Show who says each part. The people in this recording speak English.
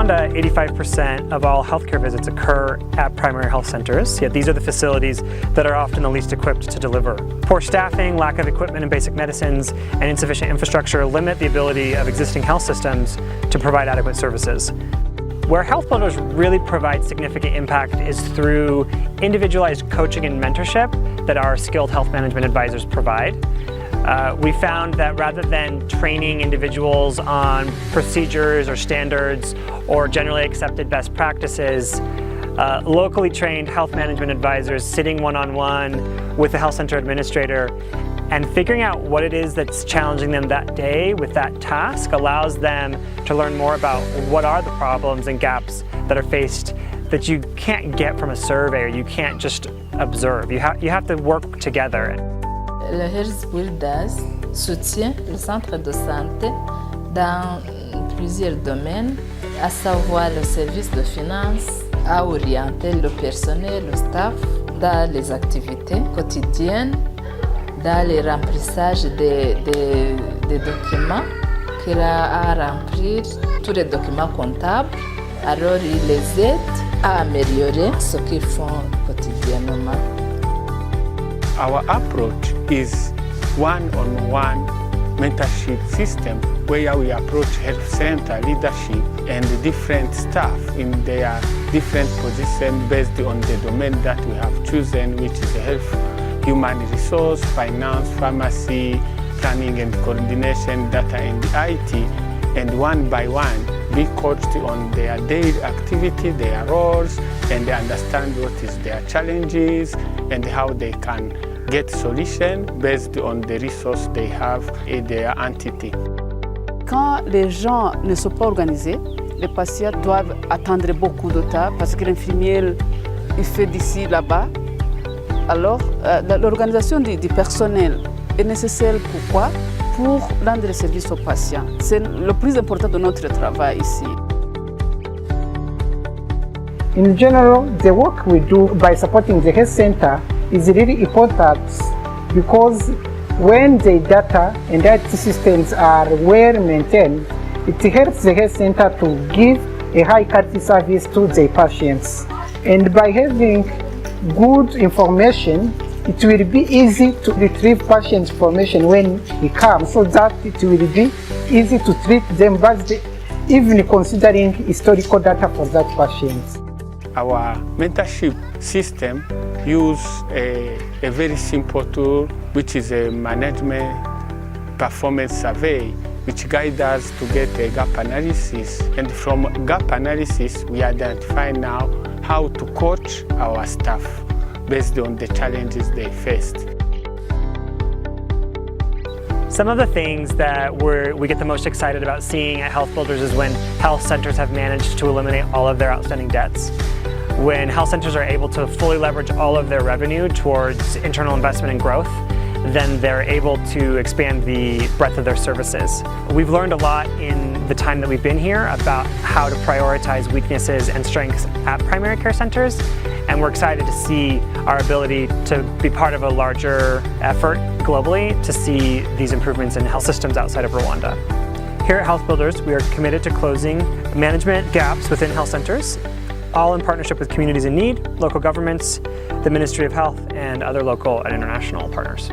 Speaker 1: Rwanda, 85% of all healthcare visits occur at primary health centers, yet these are the facilities that are often the least equipped to deliver. Poor staffing, lack of equipment and basic medicines, and insufficient infrastructure limit the ability of existing health systems to provide adequate services. Where Health Builders really provide significant impact is through individualized coaching and mentorship that our skilled health management advisors provide. We found that rather than training individuals on procedures or standards or generally accepted best practices, locally trained health management advisors sitting one-on-one with the health center administrator and figuring out what it is that's challenging them that day with that task allows them to learn more about what are the problems and gaps that are faced that you can't get from a survey or you can't just observe. You have to work together.
Speaker 2: Le Health Builders soutient le centre de santé dans plusieurs domaines, à savoir le service de finances, à orienter le personnel, le staff, dans les activités quotidiennes, dans le remplissage des documents, qu'il a à remplir tous les documents comptables. Alors, il les aide à améliorer ce qu'ils font quotidiennement.
Speaker 3: Our approach is one-on-one mentorship system where we approach health center leadership and different staff in their different positions based on the domain that we have chosen, which is health, human resource, finance, pharmacy, planning and coordination, data and IT, and one by one be coached on their daily activity, their roles, and they understand what is their challenges and how they can get solutions based on the resources they have in their entity.
Speaker 4: Quand les gens ne sont pas organisés, les patients doivent attendre beaucoup de temps parce que l'infirmier il fait d'ici là-bas. Alors, l'organisation du personnel est nécessaire. Pourquoi? Pour rendre le service aux patients. C'est le plus important de notre travail ici.
Speaker 5: In general, the work we do by supporting the health center is really important because when the data and IT systems are well maintained, it helps the health center to give a high quality service to the patients. And by having good information, it will be easy to retrieve patient information when he comes so that it will be easy to treat them, but even considering historical data for that patient.
Speaker 3: Our mentorship system uses a very simple tool, which is a management performance survey, which guides us to get a gap analysis. And from gap analysis, we identify now how to coach our staff based on the challenges they faced.
Speaker 1: Some of the things that we get the most excited about seeing at Health Builders is when health centers have managed to eliminate all of their outstanding debts. When health centers are able to fully leverage all of their revenue towards internal investment and growth, then they're able to expand the breadth of their services. We've learned a lot in the time that we've been here about how to prioritize weaknesses and strengths at primary care centers, and we're excited to see our ability to be part of a larger effort globally to see these improvements in health systems outside of Rwanda. Here at Health Builders, we are committed to closing management gaps within health centers, all in partnership with communities in need, local governments, the Ministry of Health, and other local and international partners.